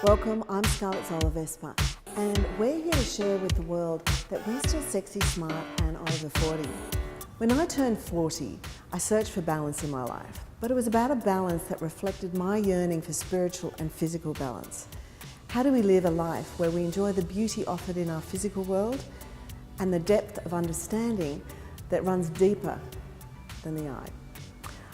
Welcome, I'm Scarlett Vespa, and we're here to share with the world that we're still sexy, smart and over 40. When I turned 40, I searched for balance in my life, but it was about a balance that reflected my yearning for spiritual and physical balance. How do we live a life where we enjoy the beauty offered in our physical world and the depth of understanding that runs deeper than the eye?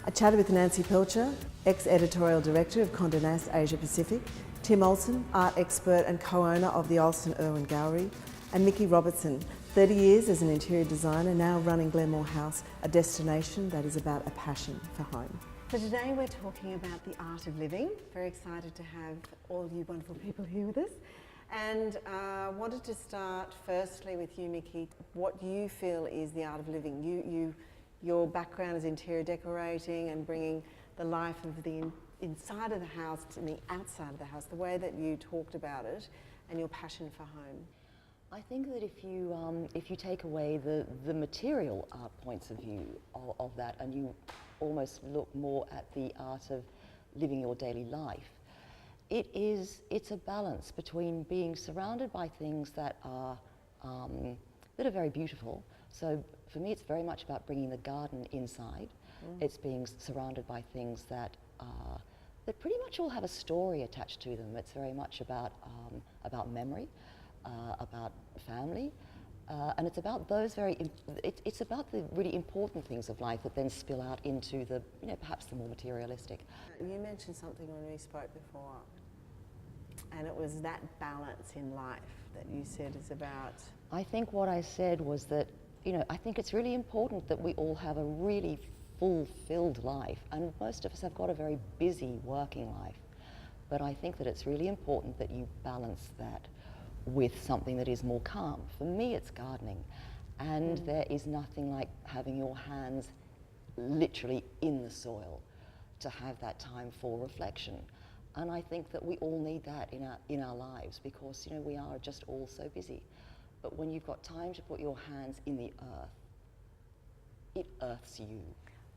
I chatted with Nancy Pelcher, ex-editorial director of Condé Nast Asia Pacific, Tim Olsen, art expert and co-owner of the Olsen Irwin Gallery, and Nikki Robertson, 30 years as an interior designer, now running Glenmore House, a destination that is about a passion for home. So today we're talking about the art of living. Very excited to have all of you wonderful people here with us. And wanted to start firstly with you, Nikki, what you feel is the art of living. Your background is interior decorating and bringing the life of the inside of the house to the outside of the house, the way that you talked about it and your passion for home. I think that if you take away the material art points of view of that, and you almost look more at the art of living your daily life, it's a balance between being surrounded by things that are very beautiful. So for me, it's very much about bringing the garden inside. It's being surrounded by things that pretty much all have a story attached to them. It's very much about memory, about family, and it's about those it's about the really important things of life that then spill out into the, perhaps the more materialistic. You mentioned something when we spoke before, and it was that balance in life that you said is about. I think what I said was that, I think it's really important that we all have a really fulfilled life, and most of us have got a very busy working life, but I think that it's really important that you balance that with something that is more calm. For me, it's gardening, and there is nothing like having your hands literally in the soil to have that time for reflection. And I think that we all need that in our lives, because we are just all so busy. But when you've got time to put your hands in the earth, it earths you.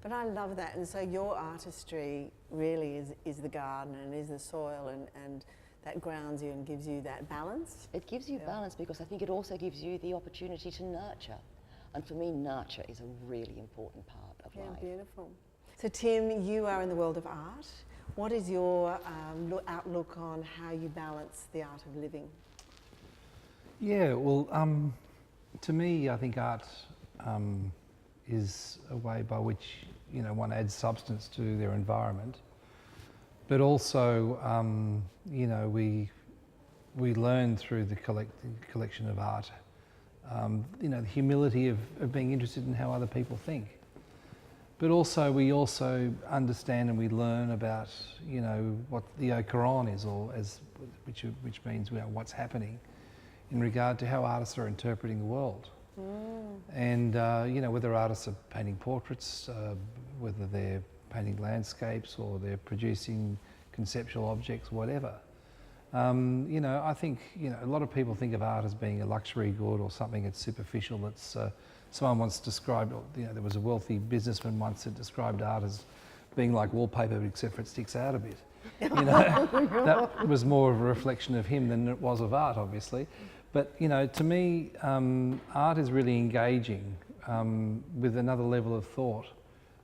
But I love that, and so your artistry really is the garden and is the soil, and that grounds you and gives you that balance. It gives you balance, because I think it also gives you the opportunity to nurture. And for me, nurture is a really important part of life. Yeah, beautiful. So Tim, you are in the world of art. What is your outlook on how you balance the art of living? Yeah, well, to me, I think art is a way by which one adds substance to their environment, but also we learn through the collection of art the humility of being interested in how other people think, but also we understand and we learn about what the Quran is, or which means what's happening in regard to how artists are interpreting the world. And whether artists are painting portraits, whether they're painting landscapes, or they're producing conceptual objects, whatever. I think a lot of people think of art as being a luxury good or something that's superficial. That's someone once described. There was a wealthy businessman once that described art as being like wallpaper, except for it sticks out a bit. That was more of a reflection of him than it was of art, obviously. But to me, art is really engaging with another level of thought,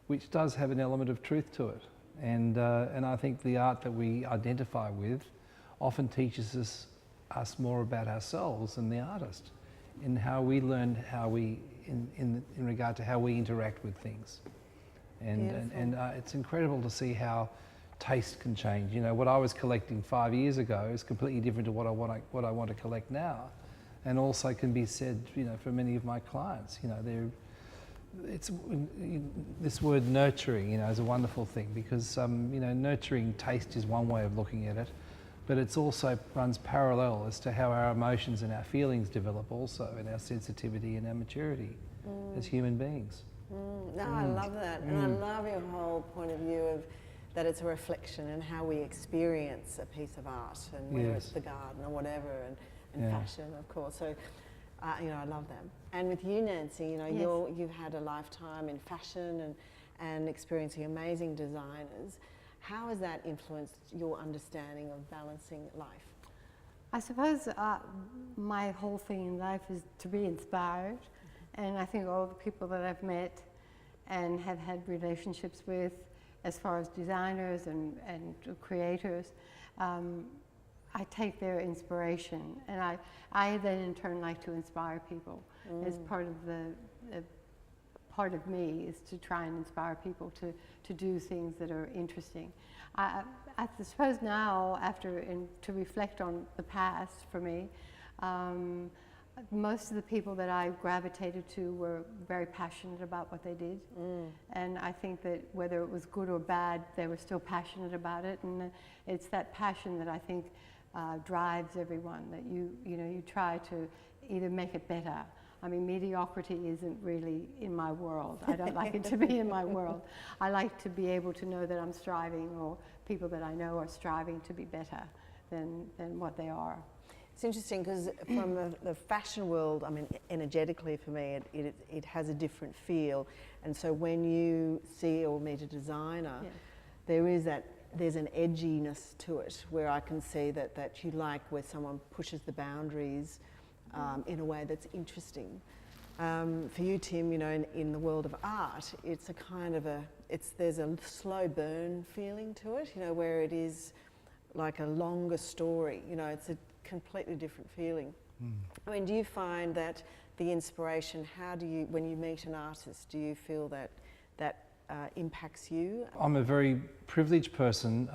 which does have an element of truth to it. And I think the art that we identify with often teaches us more about ourselves than the artist, in how we learn in regard to how we interact with things. And it's incredible to see how taste can change. What I was collecting 5 years ago is completely different to what I want to collect now, and also can be said, for many of my clients. This word nurturing, is a wonderful thing, because nurturing taste is one way of looking at it, but it's also runs parallel as to how our emotions and our feelings develop, also, and our sensitivity and our maturity as human beings. No, I love that, and I love your whole point of view of that it's a reflection and how we experience a piece of art, and whether it's the garden or whatever, and fashion, of course. So, I love that. And with you, Nancy, you've had a lifetime in fashion and experiencing amazing designers. How has that influenced your understanding of balancing life? I suppose my whole thing in life is to be inspired, and I think all the people that I've met and have had relationships with, as far as designers and creators, I take their inspiration, and I then in turn like to inspire people. As part of part of me is to try and inspire people to do things that are interesting. I suppose now, to reflect on the past for me, most of the people that I gravitated to were very passionate about what they did. And I think that whether it was good or bad, they were still passionate about it. And it's that passion that I think drives everyone, that you try to either make it better. I mean, mediocrity isn't really in my world. I don't like it to be in my world. I like to be able to know that I'm striving, or people that I know are striving to be better than what they are. It's interesting because from the fashion world, I mean, energetically for me, it has a different feel. And so when you see or meet a designer, there's an edginess to it, where I can see that you like where someone pushes the boundaries in a way that's interesting. For you, Tim, in the world of art, it's a kind of there's a slow burn feeling to it, where it is like a longer story. It's a completely different feeling. I mean, do you find that the inspiration, when you meet an artist, do you feel that impacts you? I'm a very privileged person,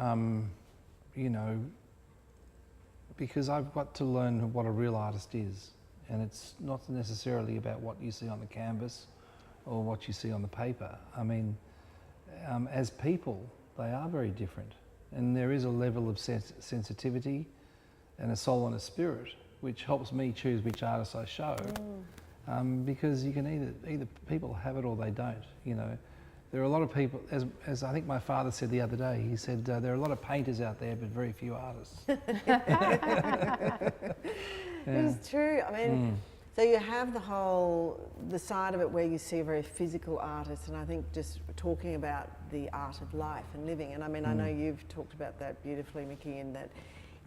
because I've got to learn what a real artist is. And it's not necessarily about what you see on the canvas or what you see on the paper. I mean, as people, they are very different. And there is a level of sensitivity and a soul and a spirit, which helps me choose which artists I show. Because you can either people have it or they don't. There are a lot of people, as I think my father said the other day, he said, there are a lot of painters out there, but very few artists. It's true. I mean, so you have the side of it where you see a very physical artist, and I think just talking about the art of life and living, and I mean, I know you've talked about that beautifully, Mickey, in that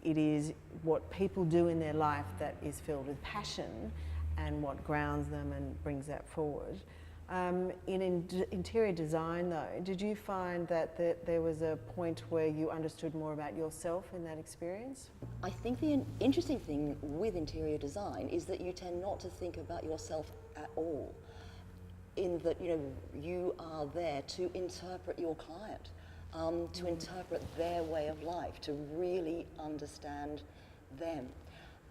it is what people do in their life that is filled with passion and what grounds them and brings that forward. In interior design, though, did you find that there was a point where you understood more about yourself in that experience? I think the interesting thing with interior design is that you tend not to think about yourself at all, in that you are there to interpret your client, to interpret their way of life, to really understand them.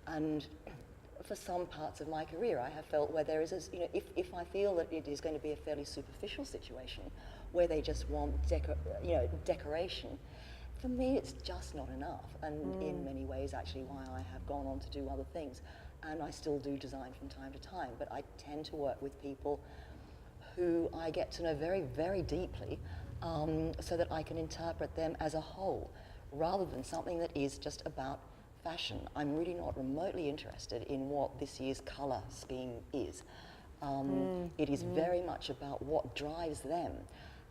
And for some parts of my career, I have felt where there is, if I feel that it is going to be a fairly superficial situation, where they just want decoration, for me it's just not enough. And in many ways, actually, why I have gone on to do other things, and I still do design from time to time. But I tend to work with people who I get to know very, very deeply, so that I can interpret them as a whole, rather than something that is just about fashion. I'm really not remotely interested in what this year's colour scheme is. It is very much about what drives them.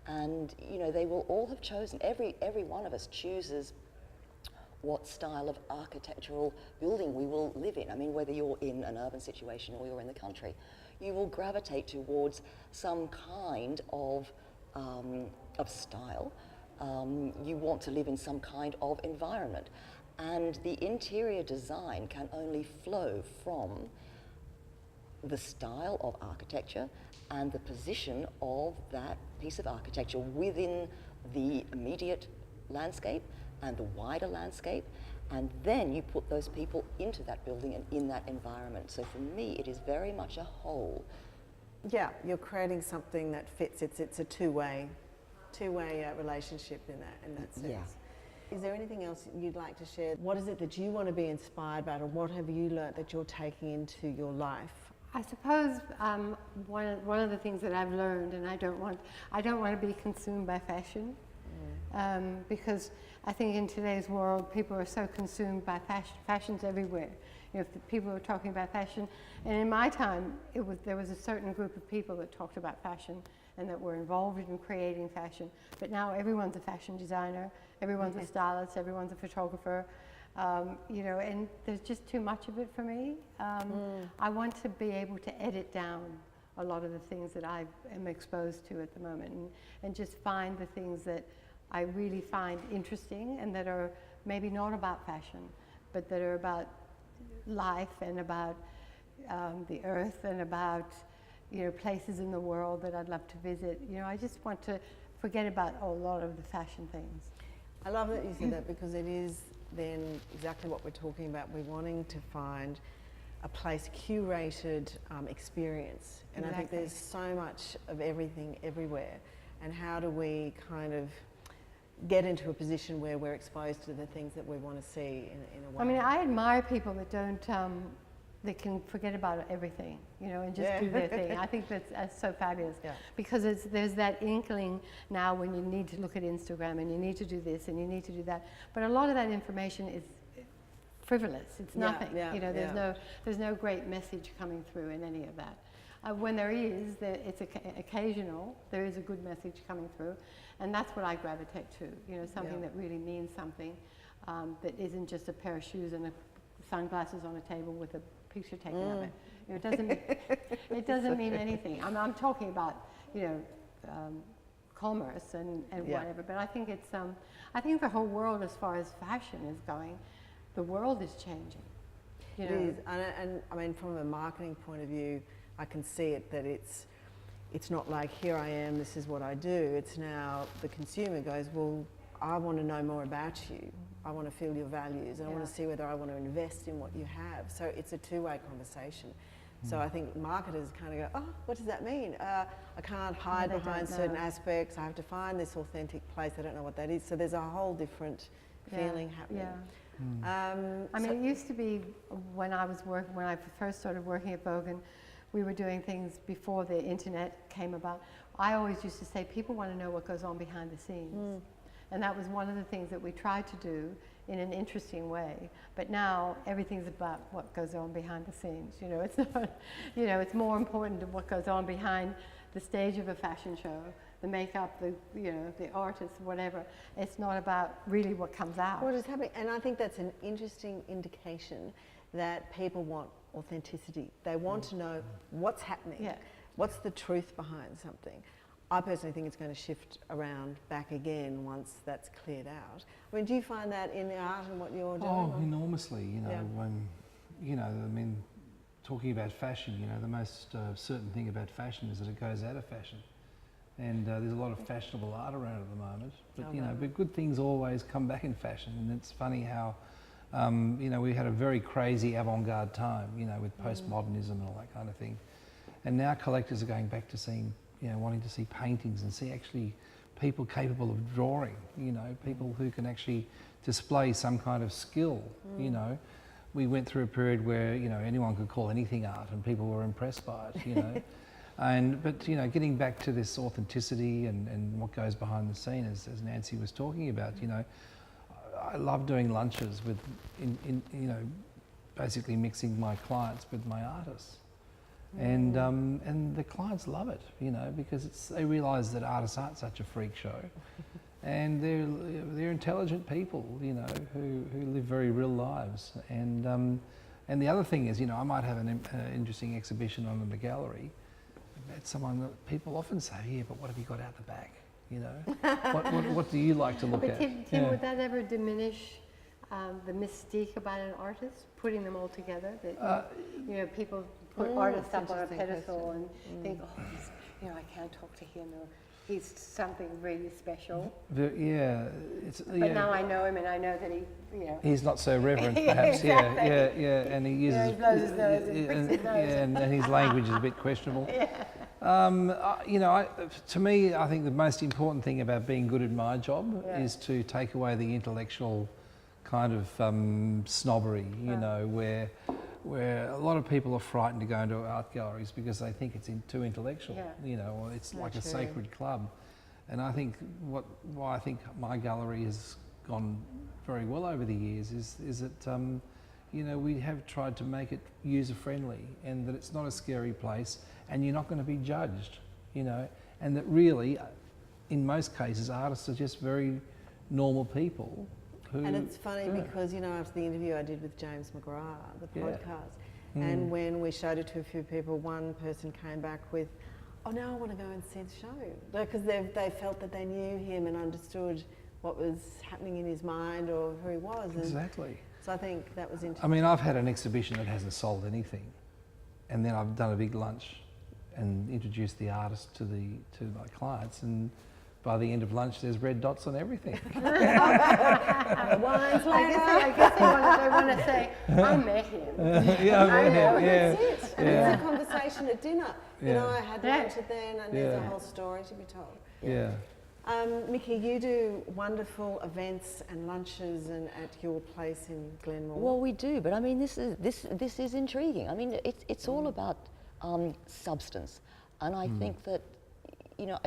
And they will all have chosen, every one of us chooses what style of architectural building we will live in. I mean, whether you're in an urban situation or you're in the country, you will gravitate towards some kind of style. You want to live in some kind of environment. And the interior design can only flow from the style of architecture and the position of that piece of architecture within the immediate landscape and the wider landscape, and then you put those people into that building and in that environment. So for me, it is very much a whole. Yeah, you're creating something that fits. It's a two-way relationship in that sense. Yeah. Is there anything else you'd like to share? What is it that you want to be inspired by, or what have you learnt that you're taking into your life? I suppose one of the things that I've learned, and I don't want to be consumed by fashion, because I think in today's world people are so consumed by fashion. Fashion's everywhere. If people are talking about fashion, and in my time there was a certain group of people that talked about fashion and that were involved in creating fashion. But now everyone's a fashion designer, everyone's a stylist, everyone's a photographer. You know, and there's just too much of it for me. I want to be able to edit down a lot of the things that I am exposed to at the moment, and just find the things that I really find interesting and that are maybe not about fashion, but that are about life and about the earth and about, you know, places in the world that I'd love to visit. You know, I just want to forget about a lot of the fashion things. I love that you said that, because it is then exactly what we're talking about. We're wanting to find a place, curated experience. And I think Exactly. there's so much of everything everywhere. And how do we kind of get into a position where we're exposed to the things that we want to see in a way? I mean, I admire people that don't, that can forget about everything, you know, and just do their thing. I think that's so fabulous. Yeah. Because there's that inkling now when you need to look at Instagram and you need to do this and you need to do that. But a lot of that information is frivolous. It's nothing. You know, there's no great message coming through in any of that. When there is, it's occasional. There is a good message coming through, and that's what I gravitate to. You know, something that really means something, that isn't just a pair of shoes and sunglasses on a table with a picture taken of it. You know, it doesn't mean anything. I'm talking about, you know, commerce and whatever. But I think it's I think the whole world, as far as fashion is going, the world is changing. You know? It is, and I mean, from a marketing point of view, I can see it that it's not like, here I am, this is what I do. It's now the consumer goes, well, I want to know more about you. I want to feel your values, and I want to see whether I want to invest in what you have. So it's a two-way conversation. So I think marketers kind of go, oh, what does that mean? I can't hide behind certain aspects. I have to find this authentic place. I don't know what that is. So there's a whole different feeling happening. I mean, it used to be when I first started working at Vogue, and we were doing things before the internet came about. I always used to say, people want to know what goes on behind the scenes. And that was one of the things that we tried to do in an interesting way. But now everything's about what goes on behind the scenes. You know, it's not, you know, it's more important to what goes on behind the stage of a fashion show, the makeup, you know, the artists, whatever. It's not about really what comes out. What is happening? And I think that's an interesting indication that people want authenticity. They want to know what's happening. What's the truth behind something? I personally think it's going to shift around back again once that's cleared out. I mean, do you find that in the art and what you're doing? Oh, enormously. You know, you know, I mean, talking about fashion, you know, the most certain thing about fashion is that it goes out of fashion. And there's a lot of fashionable art around at the moment. But, you know, but good things always come back in fashion. And it's funny how, you know, we had a very crazy avant-garde time, you know, with postmodernism and all that kind of thing. And now collectors are going back to seeing, you know, wanting to see paintings and see actually people capable of drawing, you know, people who can actually display some kind of skill, you know. We went through a period where, you know, anyone could call anything art and people were impressed by it, you know. But, you know, getting back to this authenticity and what goes behind the scene, as Nancy was talking about, you know, I love doing lunches with, you know, basically mixing my clients with my artists. And the clients love it, you know, because they realise that artists aren't such a freak show, and they're intelligent people, you know, who live very real lives. And the other thing is, you know, I might have an interesting exhibition on in the gallery. That's someone that people often say, yeah, but what have you got out the back? You know, what do you like to look at? Tim, would that ever diminish the mystique about an artist, putting them all together? That you know, people put artists up on a pedestal and think, oh, you know, I can't talk to him, or he's something really special. Yeah, but now I know him, and I know that he, you know, he's not so reverent, perhaps. Exactly. Yeah, and he uses, he blows his nose and picks his nose. and his language is a bit questionable. You know, to me, I think the most important thing about being good at my job is to take away the intellectual kind of snobbery, you know, where a lot of people are frightened to go into art galleries because they think it's too intellectual, you know, or it's like a sacred club. And I think why I think my gallery has gone very well over the years is that, you know, we have tried to make it user-friendly, and that it's not a scary place, and you're not going to be judged, you know, and that really, in most cases, artists are just very normal people who... And it's funny yeah. because, you know, after the interview I did with James McGrath, the Yeah. podcast, and when we showed it to a few people, one person came back with, oh, now I want to go and see the show. Because they felt that they knew him and understood what was happening in his mind or who he was. And Exactly. so I think that was interesting. I mean, I've had an exhibition that hasn't sold anything, and then I've done a big lunch and introduced the artist to my clients, and by the end of lunch there's red dots on everything. Wines I guess they want to say, I met him. Yeah, I met him, yeah. That's it. And Yeah. it's a conversation at dinner. You Yeah. know, I had Yeah. lunch at then and there's a Yeah. whole story to be told. Yeah. Mickey, you do wonderful events and lunches and at your place in Glenmore. Well, we do, but I mean, this is intriguing. I mean, it's all about substance, and I think that, you know,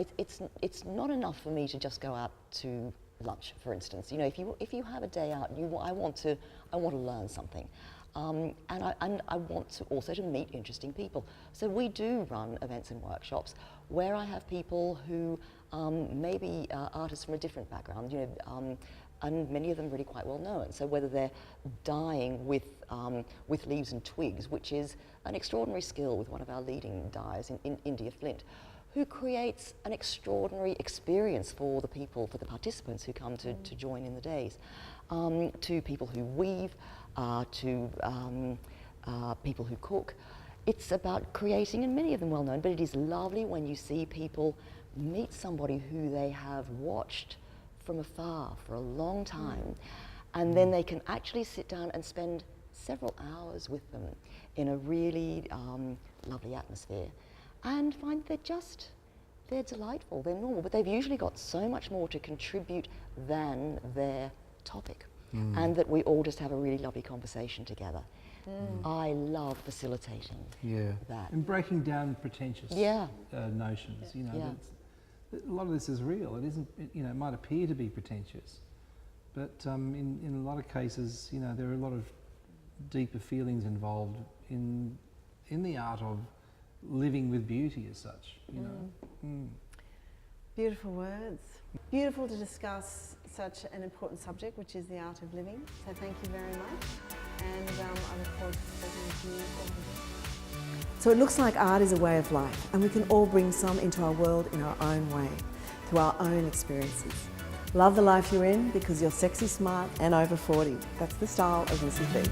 it's not enough for me to just go out to lunch, for instance. You know, if you have a day out, I want to learn something, and I want to also to meet interesting people. So we do run events and workshops where I have people who maybe artists from a different background, you know, and many of them really quite well known. So whether they're dyeing with leaves and twigs, which is an extraordinary skill with one of our leading dyers in India Flint, who creates an extraordinary experience for the people, for the participants who come to join in the days, to people who weave, to people who cook. It's about creating, and many of them well known, but it is lovely when you see people meet somebody who they have watched from afar for a long time, and then they can actually sit down and spend several hours with them in a really lovely atmosphere, and find they're delightful, they're normal, but they've usually got so much more to contribute than their topic, and that we all just have a really lovely conversation together. I love facilitating that. And breaking down pretentious notions, you know, a lot of this is real. It isn't, you know, it might appear to be pretentious, but in a lot of cases, you know, there are a lot of deeper feelings involved in the art of living with beauty as such, you know. Beautiful words. Beautiful to discuss such an important subject, which is the art of living. So thank you very much, and I look forward to speaking with you all again. So it looks like art is a way of life, and we can all bring some into our world in our own way, through our own experiences. Love the life you're in because you're sexy, smart, and over 40. That's the style of Mrs. B.